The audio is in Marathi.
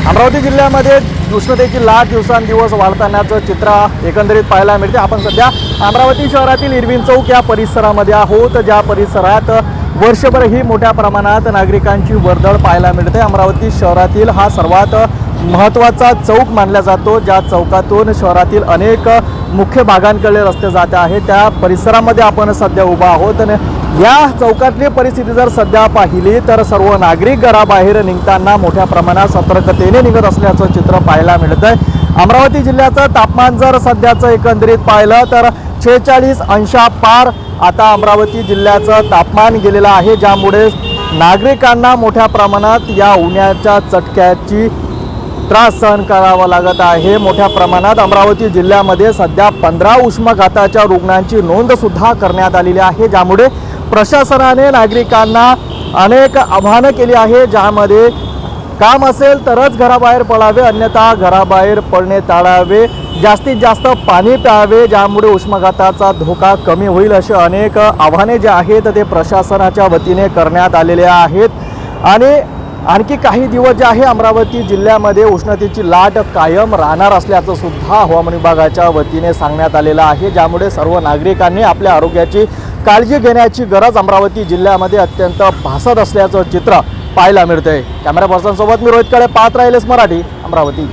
अमरावती जिल्ह्यामध्ये उष्णतेची लाट दिवसांदिवस वाढतानाचं चित्र एकंदरीत पाहायला मिळते। आपण सध्या अमरावती शहरातील इरविन चौक या परिसरामध्ये आहोत, ज्या परिसरात वर्षभरही मोठ्या प्रमाणात नागरिकांची वर्दळ पाहायला मिळते। अमरावती शहरातील हा सर्वात महत्त्वाचा चौक मानला जातो, ज्या चौकातून शहरातील अनेक मुख्य भागांकडे रस्ते जात आहेत। त्या परिसरामध्ये आपण सध्या उभा आहोत आणि या चौकातली परिस्थिती जर सध्या पाहिली तर सर्व नागरिक घराबाहेर निघताना मोठ्या प्रमाणात सतर्कतेने निघत असल्याचं चित्र पाहायला मिळतंय। अमरावती जिल्ह्याचं तापमान जर सध्याचं एकंदरीत पाहिलं तर 46 अंशापार आता अमरावती जिल्ह्याचं तापमान गेलेलं आहे, ज्यामुळे नागरिकांना मोठ्या प्रमाणात या उन्हाच्या चटक्याची त्रास सहन करावा लागत आहे। मोठ्या प्रमाणात अमरावती जिल्ह्यामध्ये सध्या 15 उष्माघाताच्या रुग्णांची नोंद सुद्धा करण्यात आलेली आहे, ज्यामुळे प्रशासनाने नागरिकांना अनेक आव्हानं केली आहे, ज्यामध्ये काम असेल तरच घराबाहेर पडावे, अन्यथा घराबाहेर पडणे टाळावे, जास्तीत जास्त पाणी प्यावे, ज्यामुळे उष्माघाताचा धोका कमी होईल। असे अनेक आव्हाने जे आहेत ते प्रशासनाच्या वतीने करण्यात आलेले आहेत आणि आणखी काही दिवस जे आहे अमरावती जिल्ह्यामध्ये उष्णतेची लाट कायम राहणार असल्याचं सुद्धा हवामान विभागाच्या वतीने सांगण्यात आलेलं आहे, ज्यामुळे सर्व नागरिकांनी आपल्या आरोग्याची काळजी घेण्याची गरज अमरावती जिल्ह्यामध्ये अत्यंत भासत असल्याचं चित्र पाहायला मिळतंय। कॅमेरा पर्सन सोबत मी रोहित काळे, पाहत राहिलेस मराठी, अमरावती।